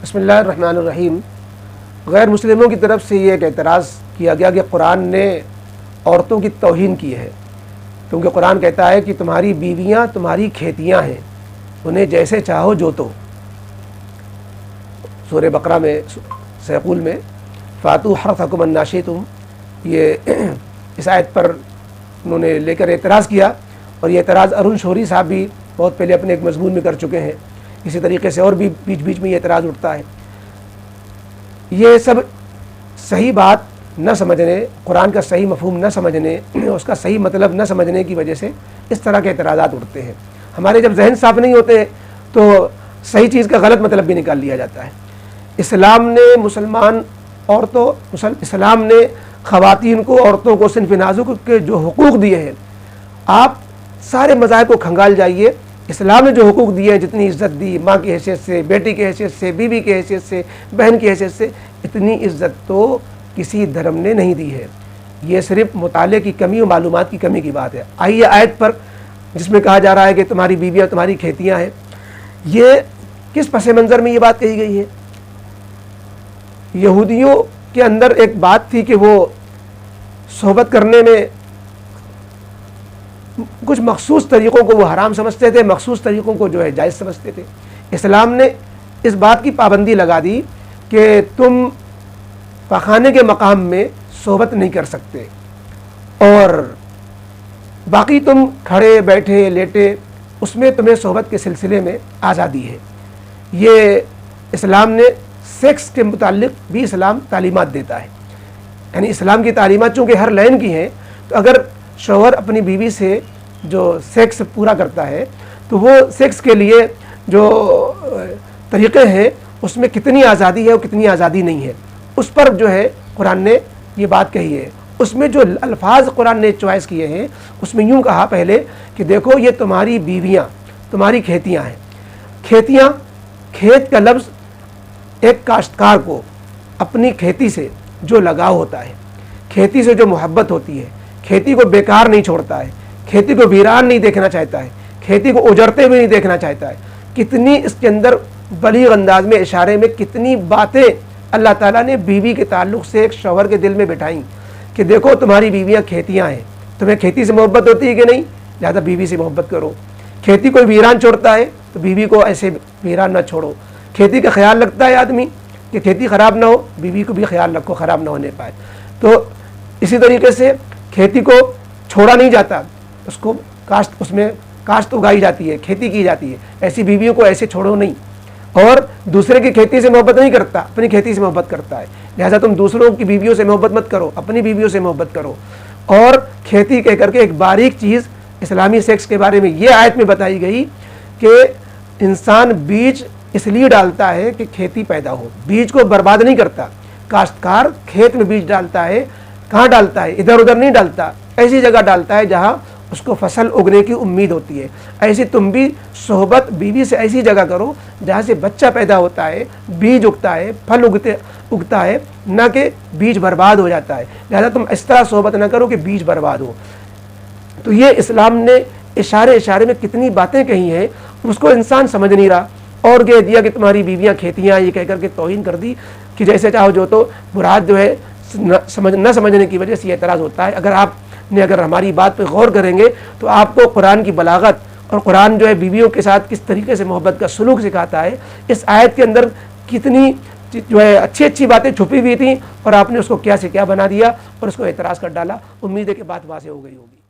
بسم اللہ الرحمن الرحیم۔ غیر مسلموں کی طرف سے یہ ایک اعتراض کیا گیا کہ قرآن نے عورتوں کی توہین کی ہے، کیونکہ قرآن کہتا ہے کہ تمہاری بیویاں تمہاری کھیتیاں ہیں، انہیں جیسے چاہو جوتو۔ سورہ بقرہ میں سیقول میں فاتو حرثکم انا شئتم، یہ اس آیت پر انہوں نے لے کر اعتراض کیا، اور یہ اعتراض ارون شوری صاحب بھی بہت پہلے اپنے ایک مضمون میں کر چکے ہیں۔ اسی طریقے سے اور بھی بیچ بیچ میں یہ اعتراض اٹھتا ہے۔ یہ سب صحیح بات نہ سمجھنے، قرآن کا صحیح مفہوم نہ سمجھنے، اس کا صحیح مطلب نہ سمجھنے کی وجہ سے اس طرح کے اعتراضات اٹھتے ہیں۔ ہمارے جب ذہن صاف نہیں ہوتے ہیں تو صحیح چیز کا غلط مطلب بھی نکال لیا جاتا ہے۔ اسلام نے مسلمان عورتوں، اسلام نے خواتین کو، عورتوں کو صنف نازک کے جو حقوق دیے ہیں، آپ سارے مذاہب کو کھنگال جائیے، اسلام نے جو حقوق دیے ہیں، جتنی عزت دی، ماں کی حیثیت سے، بیٹی کی حیثیت سے، بیوی کی حیثیت سے، بہن کی حیثیت سے، اتنی عزت تو کسی دھرم نے نہیں دی ہے۔ یہ صرف مطالعے کی کمی اور معلومات کی کمی کی بات ہے۔ آئیے آیت پر جس میں کہا جا رہا ہے کہ تمہاری بیویاں تمہاری کھیتیاں ہیں، یہ کس پس منظر میں یہ بات کہی گئی ہے؟ یہودیوں کے اندر ایک بات تھی کہ وہ صحبت کرنے میں کچھ مخصوص طریقوں کو وہ حرام سمجھتے تھے، مخصوص طریقوں کو جو ہے جائز سمجھتے تھے۔ اسلام نے اس بات کی پابندی لگا دی کہ تم پخانے کے مقام میں صحبت نہیں کر سکتے، اور باقی تم کھڑے بیٹھے لیٹے اس میں تمہیں صحبت کے سلسلے میں آزادی ہے۔ یہ اسلام نے سیکس کے متعلق بھی اسلام تعلیمات دیتا ہے، یعنی اسلام کی تعلیمات چونکہ ہر لائن کی ہیں، تو اگر شوہر اپنی بیوی سے جو سیکس پورا کرتا ہے تو وہ سیکس کے لیے جو طریقے ہیں اس میں کتنی آزادی ہے اور کتنی آزادی نہیں ہے، اس پر جو ہے قرآن نے یہ بات کہی ہے۔ اس میں جو الفاظ قرآن نے چوائس کیے ہیں اس میں یوں کہا پہلے کہ دیکھو یہ تمہاری بیویاں تمہاری کھیتیاں ہیں۔ کھیتیاں، کھیت کا لفظ ایک کاشتکار کو اپنی کھیتی سے جو لگاؤ ہوتا ہے، کھیتی سے جو محبت ہوتی ہے، کھیتی کو بیکار نہیں چھوڑتا ہے، کھیتی کو ویران نہیں دیکھنا چاہتا ہے، کھیتی کو اجڑتے ہوئے نہیں دیکھنا چاہتا ہے، کتنی اس کے اندر بلیغ انداز میں اشارے میں کتنی باتیں اللہ تعالیٰ نے بیوی کے تعلق سے ایک شوہر کے دل میں بٹھائیں کہ دیکھو تمہاری بیویاں کھیتیاں ہیں، تمہیں کھیتی سے محبت ہوتی ہے کہ نہیں، لہذا بیوی سے محبت کرو۔ کھیتی کوئی ویران چھوڑتا ہے تو بیوی کو ایسے ویران نہ چھوڑو۔ کھیتی کا خیال رکھتا ہے آدمی کہ کھیتی خراب نہ ہو، بیوی کو بھی خیال رکھو خراب نہ ہونے پائے۔ تو اسی طریقے سے کھیتی کو چھوڑا نہیں جاتا، اس کو کاشت، اس میں کاشت اگائی جاتی ہے، کھیتی کی جاتی ہے، ایسی بیویوں کو ایسے چھوڑو نہیں۔ اور دوسرے کی کھیتی سے محبت نہیں کرتا، اپنی کھیتی سے محبت کرتا ہے، لہذا تم دوسروں کی بیویوں سے محبت مت کرو، اپنی بیویوں سے محبت کرو۔ اور کھیتی کہہ کر کے ایک باریک چیز اسلامی سیکس کے بارے میں یہ آیت میں بتائی گئی کہ انسان بیج اس لیے ڈالتا ہے کہ کھیتی پیدا ہو، بیج کو برباد نہیں کرتا۔ کاشتکار کھیت میں بیج ڈالتا ہے، کہاں ڈالتا ہے؟ ادھر ادھر نہیں ڈالتا، ایسی جگہ ڈالتا ہے جہاں اس کو فصل اگنے کی امید ہوتی ہے۔ ایسی تم بھی صحبت بیوی سے ایسی جگہ کرو جہاں سے بچہ پیدا ہوتا ہے، بیج اگتا ہے، پھل اگتا ہے، نہ کہ بیج برباد ہو جاتا ہے۔ لہذا تم اس طرح صحبت نہ کرو کہ بیج برباد ہو۔ تو یہ اسلام نے اشارے میں کتنی باتیں کہی ہیں، اس کو انسان سمجھ نہیں رہا، اور کہہ دیا کہ تمہاری بیویاں کھیتیاں، یہ کہہ کر کے توہین کر دی کہ جیسے چاہو جو، تو مراد جو ہے نہ سمجھنے کی وجہ سے یہ اعتراض ہوتا ہے۔ اگر ہماری بات پہ غور کریں گے تو آپ کو قرآن کی بلاغت اور قرآن جو ہے بیویوں کے ساتھ کس طریقے سے محبت کا سلوک سکھاتا ہے، اس آیت کے اندر کتنی جو ہے اچھی باتیں چھپی ہوئی تھیں، اور آپ نے اس کو کیا سے کیا بنا دیا اور اس کو اعتراض کر ڈالا۔ امید ہے کہ بات واضح ہو گئی ہوگی۔